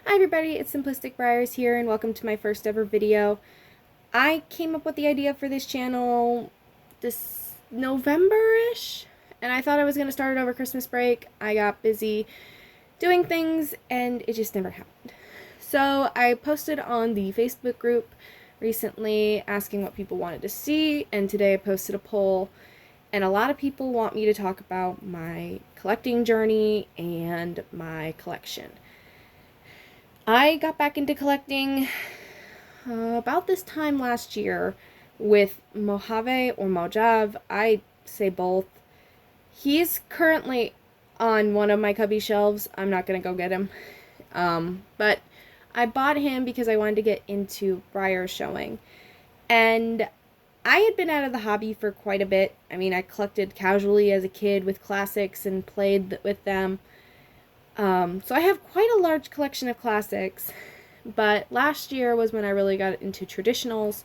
Hi everybody, it's Simplistic Briars here and welcome to my first ever video. I came up with the idea for this channel this November-ish, and I thought I was going to start it over Christmas break. I got busy doing things and it just never happened. So I posted on the Facebook group recently asking what people wanted to see, and today I posted a poll, and a lot of people want me to talk about my collecting journey and my collection. I got back into collecting about this time last year with Mojave or Mojave. I say both. He's currently on one of my cubby shelves. I'm not going to go get him. But I bought him because I wanted to get into Breyer showing. And I had been out of the hobby for quite a bit. I mean, I collected casually as a kid with classics and played with them. So I have quite a large collection of classics, but last year was when I really got into traditionals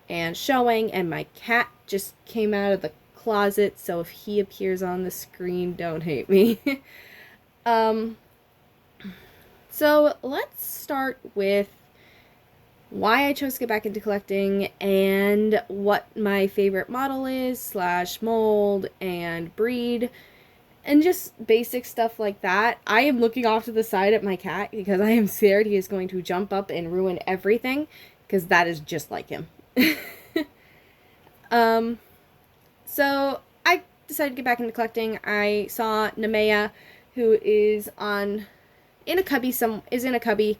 and showing, and my cat just came out of the closet, so if he appears on the screen, don't hate me. So let's start with why I chose to get back into collecting and what my favorite model is, slash mold and breed. And just basic stuff like that. I am looking off to the side at my cat because I am scared he is going to jump up and ruin everything, because that is just like him. So I decided to get back into collecting. I saw Nemea, who is in a cubby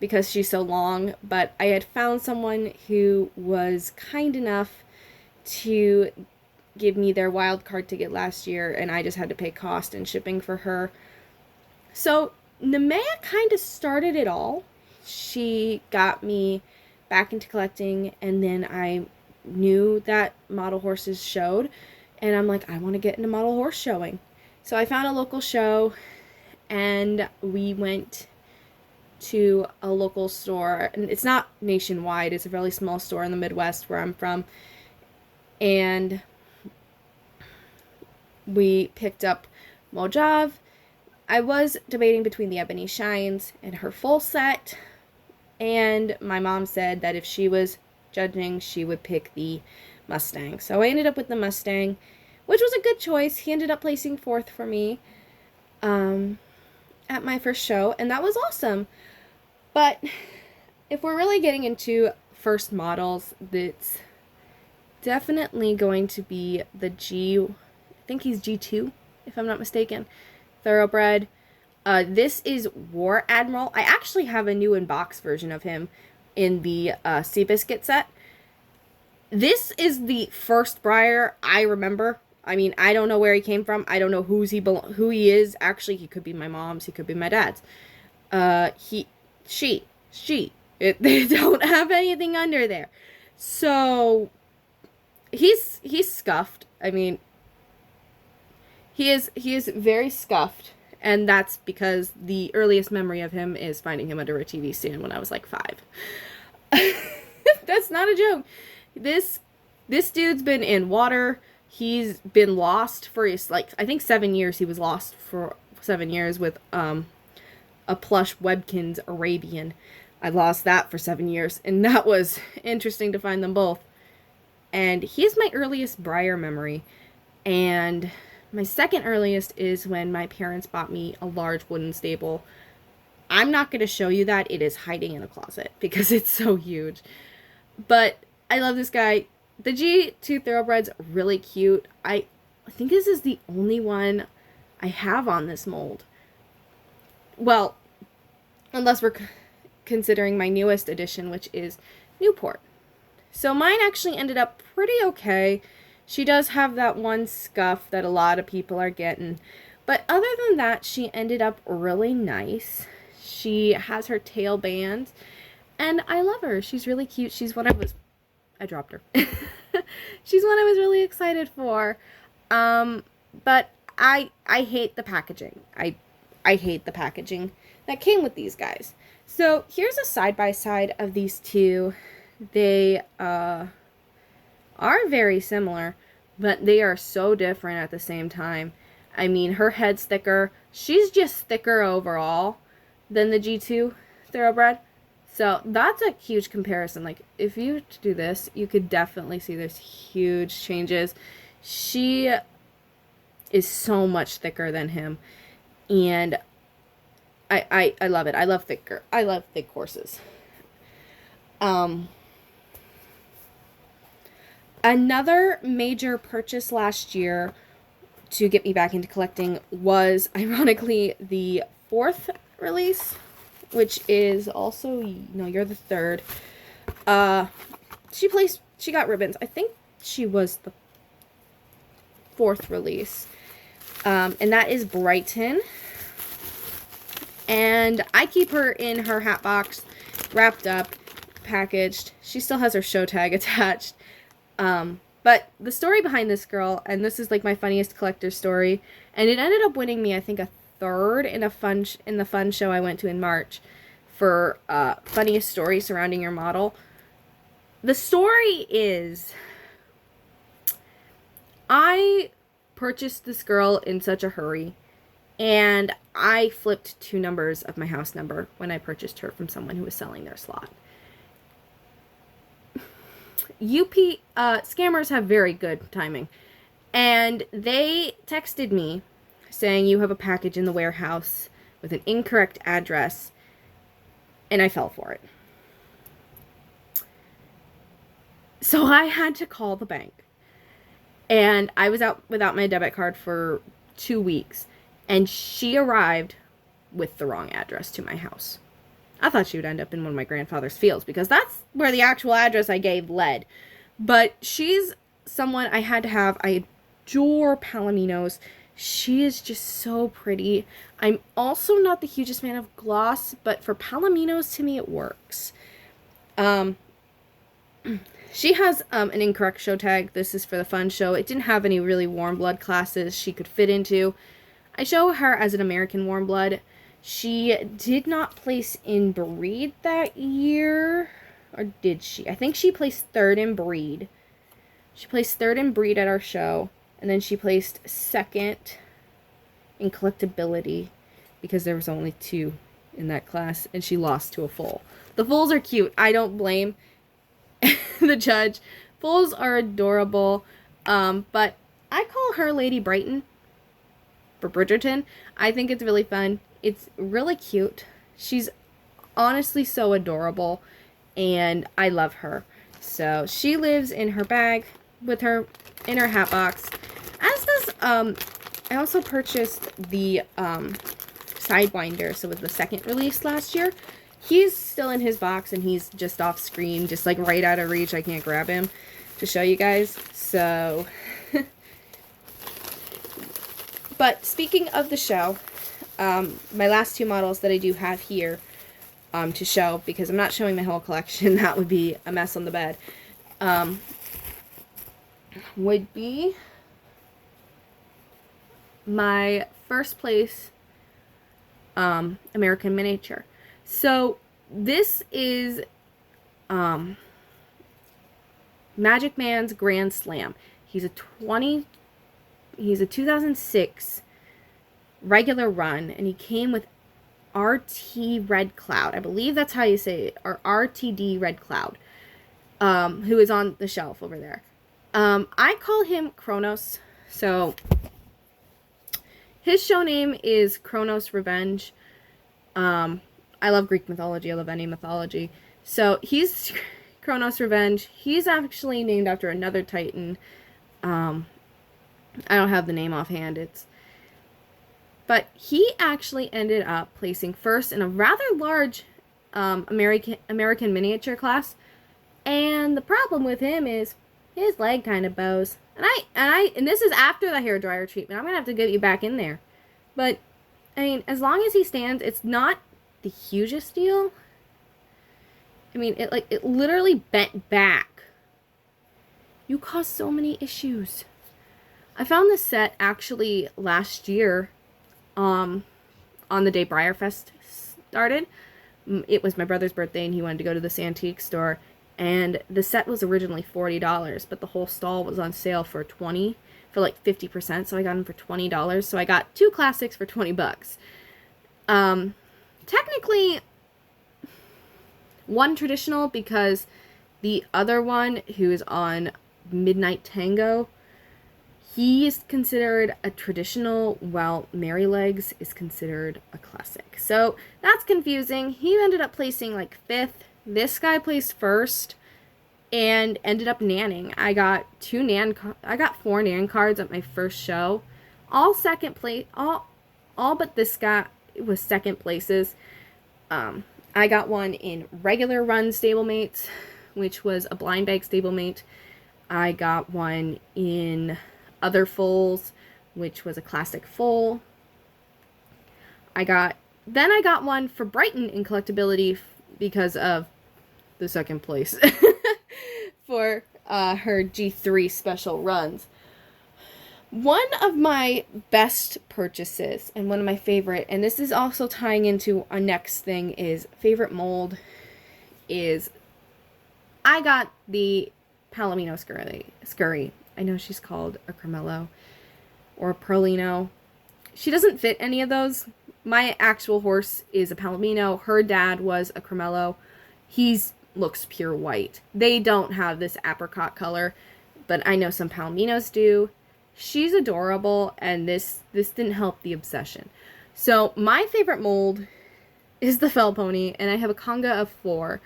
because she's so long, but I had found someone who was kind enough to give me their wild card ticket last year, and I just had to pay cost and shipping for her. So Nemea kind of started it all. She got me back into collecting, and then I knew that model horses showed, and I'm like, I want to get into model horse showing. So I found a local show, and we went to a local store, and it's not nationwide, it's a really small store in the Midwest where I'm from, and we picked up Mojave. I was debating between the Ebony Shines and her full set, and my mom said that if she was judging, she would pick the Mustang. So I ended up with the Mustang, which was a good choice. He ended up placing fourth for me at my first show, and that was awesome. But if we're really getting into first models, that's definitely going to be the I think he's G2, if I'm not mistaken. Thoroughbred. This is War Admiral. I actually have a new in-box version of him in the Seabiscuit set. This is the first Breyer I remember. I mean, I don't know where he came from. I don't know who he is. Actually, he could be my mom's. He could be my dad's. She. They don't have anything under there. So, he's scuffed. I mean, He is very scuffed, and that's because the earliest memory of him is finding him under a TV stand when I was like 5. That's not a joke. This dude's been in water. He's been lost for I think 7 years. He was lost for 7 years with a plush Webkinz Arabian. I lost that for 7 years, and that was interesting to find them both. And he's my earliest Breyer memory, and my second earliest is when my parents bought me a large wooden stable. I'm not going to show you that. It is hiding in a closet because it's so huge. But I love this guy. The G2 Thoroughbred's really cute. I think this is the only one I have on this mold. Well, unless we're considering my newest edition, which is Newport. So mine actually ended up pretty okay. She does have that one scuff that a lot of people are getting. But other than that, she ended up really nice. She has her tail band, and I love her. She's really cute. She's one I dropped her. She's one I was really excited for. But I hate the packaging. I hate the packaging that came with these guys. So here's a side-by-side of these two. They, are very similar, but they are so different at the same time. I mean, her head's thicker. She's just thicker overall than the G2. thoroughbred. So that's a huge comparison. Like, if you were to do this, you could definitely see there's huge changes. She is so much thicker than him, and I love it. I love thick horses. Another major purchase last year to get me back into collecting was, ironically, the 4th release, which is also, no, you're the 3rd. She got ribbons. I think she was the 4th release. And that is Brighton. And I keep her in her hat box, wrapped up, packaged. She still has her show tag attached. But the story behind this girl, and this is like my funniest collector story, and it ended up winning me, I think, a 3rd in the fun show I went to in March for funniest story surrounding your model. The story is, I purchased this girl in such a hurry, and I flipped 2 numbers of my house number when I purchased her from someone who was selling their slot. Scammers have very good timing, and they texted me saying, you have a package in the warehouse with an incorrect address, and I fell for it. So I had to call the bank, and I was out without my debit card for 2 weeks, and she arrived with the wrong address to my house. I thought she would end up in one of my grandfather's fields, because that's where the actual address I gave led. But she's someone I had to have. I adore Palominos. She is just so pretty. I'm also not the hugest fan of gloss, but for Palominos, to me, it works. She has an incorrect show tag. This is for the fun show. It didn't have any really warm blood classes she could fit into. I show her as an American warm blood. She did not place in breed that year. Or did she? I think she placed 3rd in breed. She placed 3rd in breed at our show. And then she placed 2nd in collectability, because there was only 2 in that class, and she lost to a foal. The foals are cute. I don't blame the judge. Foals are adorable. But I call her Lady Brighton for Bridgerton. I think it's really fun. It's really cute. She's honestly so adorable, and I love her. So she lives in her bag with her in her hat box. As does I also purchased the Sidewinder, so with the 2nd release last year. He's still in his box, and he's just off screen, just like right out of reach. I can't grab him to show you guys. So but speaking of the show, my last 2 models that I do have here to show, because I'm not showing my whole collection, that would be a mess on the bed, would be my first place American Miniature. So this is Magic Man's Grand Slam. He's a 2006 regular run, and he came with RT Red Cloud. I believe that's how you say it, or RTD Red Cloud, who is on the shelf over there. I call him Kronos. So his show name is Kronos Revenge. I love Greek mythology. I love any mythology. So he's Kronos Revenge. He's actually named after another Titan. I don't have the name offhand. But he actually ended up placing 1st in a rather large American Miniature class. And the problem with him is his leg kind of bows. And this is after the hairdryer treatment. I'm going to have to get you back in there. But, I mean, as long as he stands, it's not the hugest deal. I mean, it literally bent back. You cause so many issues. I found this set actually last year, on the day Breyer Fest started. It was my brother's birthday, and he wanted to go to this antique store. And the set was originally $40, but the whole stall was on sale for $20, for like 50%. So I got them for $20. So I got 2 classics for $20. Technically, One traditional because the other one, who is on Midnight Tango, he is considered a traditional, while Merrylegs is considered a classic. So that's confusing. He ended up placing like 5th. This guy placed 1st and ended up nanning. I got 4 nan cards at my first show. All second place, all but this guy was second places. I got one in regular run stablemates, which was a blind bag stablemate. I got one in other foals, which was a classic foal. I got one for Brighton in collectability because of the second place for her G3 special runs. One of my best purchases and one of my favorite, and this is also tying into our next thing, is favorite mold, is I got the Palomino Scurry. I know she's called a Cremello or a Perlino. She doesn't fit any of those. My actual horse is a Palomino. Her dad was a Cremello. He's looks pure white. They don't have this apricot color, but I know some Palominos do. She's adorable, and this didn't help the obsession. So my favorite mold is the Fell Pony, and I have a conga of 4.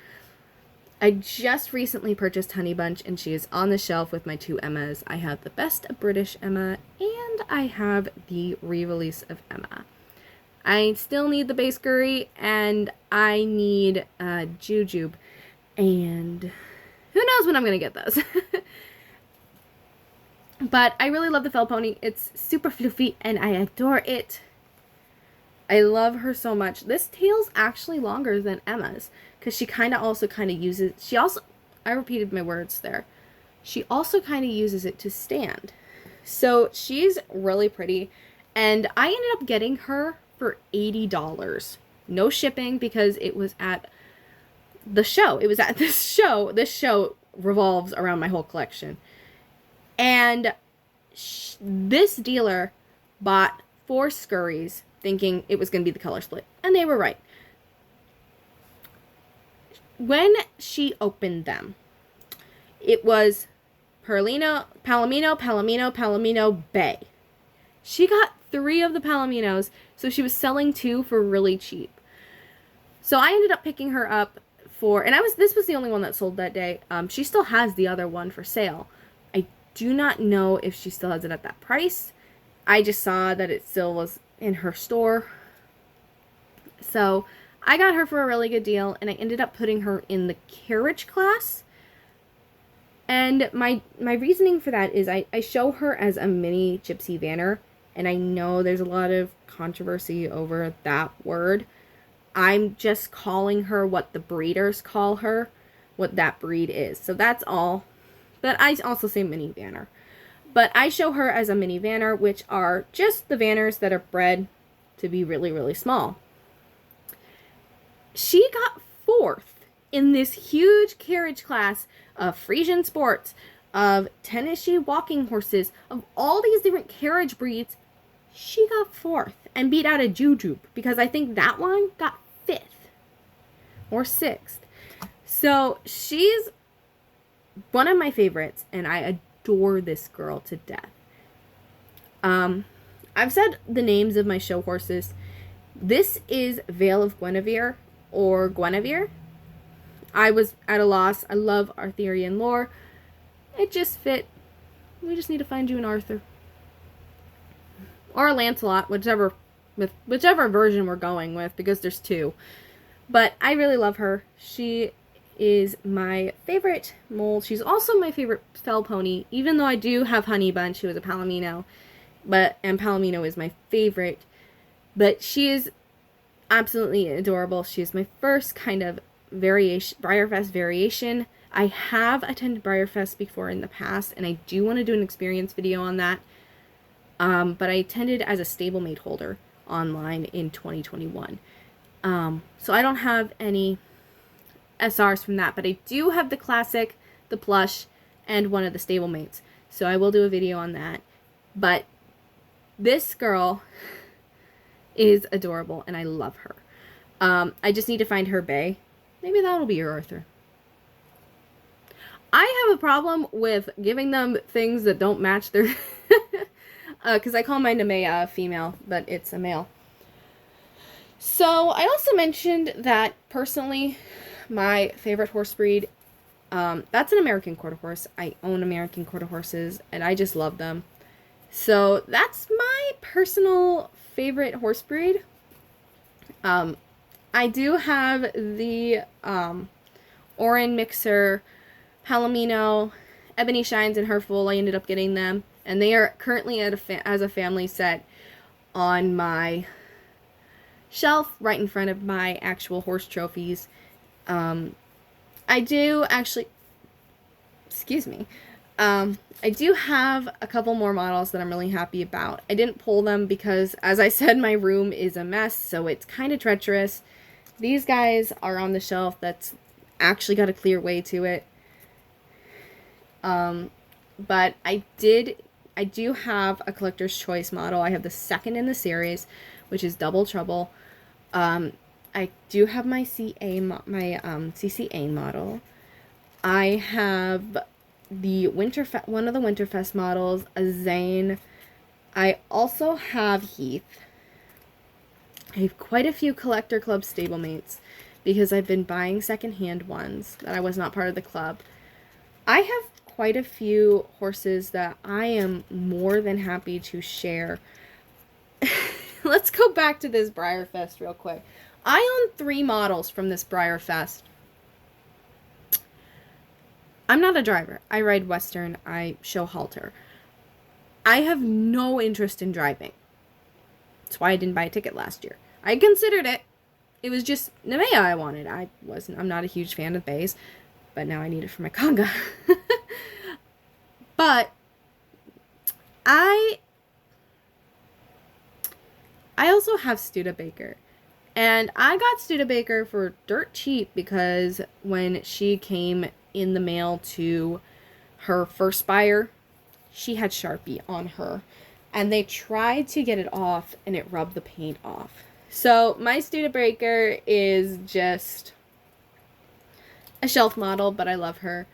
I just recently purchased Honey Bunch, and she is on the shelf with my 2 Emmas. I have the Best of British Emma, and I have the re-release of Emma. I still need the base Scurry, and I need Jujube, and who knows when I'm going to get those. But I really love the Fell Pony. It's super fluffy, and I adore it. I love her so much. This tail's actually longer than Emma's, because she kind of uses, I repeated my words there. She also kind of uses it to stand. So she's really pretty, and I ended up getting her for $80. No shipping, because it was at the show. It was at this show. This show revolves around my whole collection. And this dealer bought 4 Scurries thinking it was going to be the color split. And they were right. When she opened them, it was Palomino, Bay. She got 3 of the Palominos, so she was selling 2 for really cheap. So I ended up picking her up for, and this was the only one that sold that day. She still has the other one for sale. I do not know if she still has it at that price. I just saw that it still was in her store. So I got her for a really good deal, and I ended up putting her in the carriage class. And my reasoning for that is I show her as a mini Gypsy Vanner, and I know there's a lot of controversy over that word. I'm just calling her what the breeders call her, what that breed is. So that's all. But I also say mini Vanner. But I show her as a mini Vanner, which are just the Vanners that are bred to be really, really small. She got 4th in this huge carriage class of Frisian Sports, of Tennessee walking horses, of all these different carriage breeds. She got 4th and beat out a Jujube, because I think that one got 5th or 6th. So she's one of my favorites, and I adore this girl to death. I've said the names of my show horses. This is Vale of Guinevere, or Guinevere. I was at a loss. I love Arthurian lore. It just fit. We just need to find you an Arthur. Or a Lancelot, whichever version we're going with, because there's 2. But I really love her. She is my favorite mold. She's also my favorite Fell Pony, even though I do have Honey Bunch, who is a Palomino. And Palomino is my favorite. But she is absolutely adorable. She is my first kind of Breyerfest variation. I have attended Breyerfest before in the past, and I do want to do an experience video on that. But I attended as a stablemate holder online in 2021. So I don't have any SRs from that, but I do have the classic, the plush, and one of the stablemates. So I will do a video on that. But this girl is adorable, and I love her. I just need to find her bay, maybe that'll be your Arthur. I have a problem with giving them things that don't match their... Because I call mine Nemea a female, but it's a male. So I also mentioned that personally, my favorite horse breed, that's an American quarter horse. I own American quarter horses, and I just love them. So that's my personal favorite horse breed. I do have the Orin Mixer, Palomino, Ebony Shines, and Herful. I ended up getting them, and they are currently as a family set on my shelf right in front of my actual horse trophies. I do actually, excuse me, I do have a couple more models that I'm really happy about. I didn't pull them because, as I said, my room is a mess, so it's kind of treacherous. These guys are on the shelf that's actually got a clear way to it. But I do have a collector's choice model. I have the second in the series, which is Double Trouble. I do have my CCA model. I have the one of the Winterfest models, a Zane. I also have Heath. I have quite a few collector club stablemates because I've been buying secondhand ones that I was not part of the club. I have quite a few horses that I am more than happy to share. Let's go back to this Breyer Fest real quick. I own 3 models from this Breyer Fest. I'm not a driver. I ride Western. I show halter. I have no interest in driving. That's why I didn't buy a ticket last year. I considered it. It was just Nemea I wanted. I'm not a huge fan of bays, but now I need it for my conga. But I also have Studebaker. And I got Studebaker for dirt cheap because when she came in the mail to her first buyer, she had Sharpie on her. And they tried to get it off and it rubbed the paint off. So my Studebaker is just a shelf model, but I love her.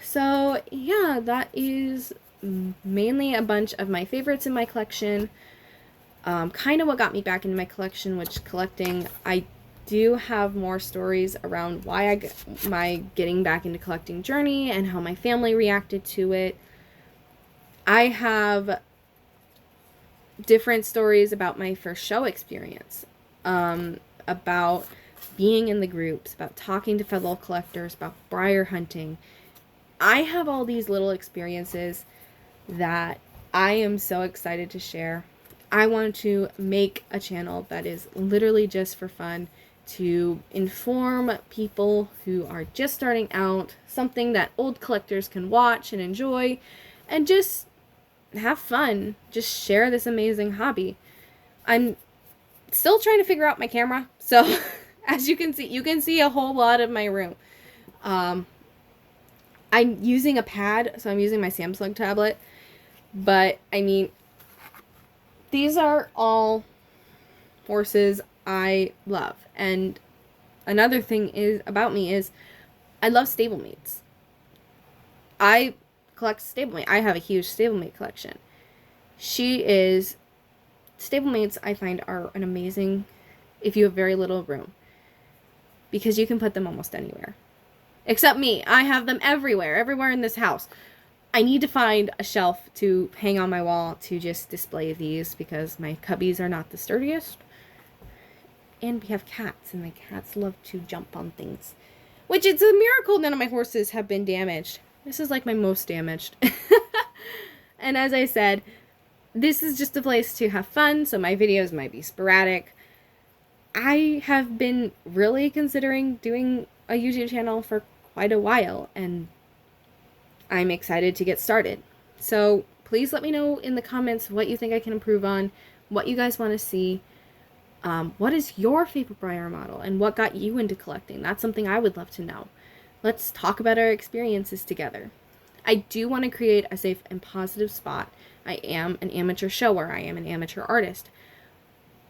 So yeah, that is mainly a bunch of my favorites in my collection. Kind of what got me back into my collection, which collecting, I do have more stories around why my getting back into collecting journey and how my family reacted to it. I have different stories about my first show experience, about being in the groups, about talking to fellow collectors, about Breyer hunting. I have all these little experiences that I am so excited to share. I want to make a channel that is literally just for fun, to inform people who are just starting out, something that old collectors can watch and enjoy, and just have fun. Just share this amazing hobby. I'm still trying to figure out my camera, so as you can see a whole lot of my room. I'm using a pad, so I'm using my Samsung tablet, but I mean, these are all horses I love. And another thing about me is I love stablemates. I collect stablemate. I have a huge stablemate collection. Stablemates I find are an amazing if you have very little room, because you can put them almost anywhere. Except me. I have them everywhere in this house. I need to find a shelf to hang on my wall to just display these because my cubbies are not the sturdiest. And we have cats, and my cats love to jump on things. Which, it's a miracle none of my horses have been damaged. This is like my most damaged. And as I said, this is just a place to have fun, so my videos might be sporadic. I have been really considering doing a YouTube channel for quite a while, and I'm excited to get started. So please let me know in the comments what you think I can improve on, what you guys want to see. What is your favorite Breyer model, and what got you into collecting? That's something I would love to know. Let's talk about our experiences together. I do want to create a safe and positive spot. I am an amateur shower. I am an amateur artist.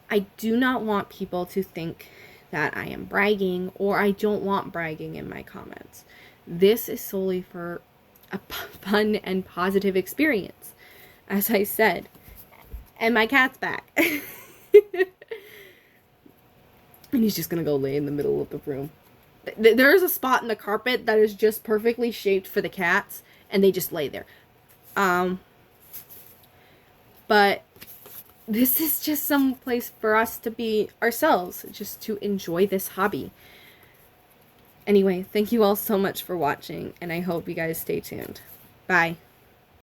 I do not want people to think that I am bragging or I don't want bragging in my comments. This is solely for a fun and positive experience, as I said. And my cat's back. And he's just gonna go lay in the middle of the room. There is a spot in the carpet that is just perfectly shaped for the cats, and they just lay there. But this is just some place for us to be ourselves, just to enjoy this hobby. Anyway, thank you all so much for watching, and I hope you guys stay tuned. Bye.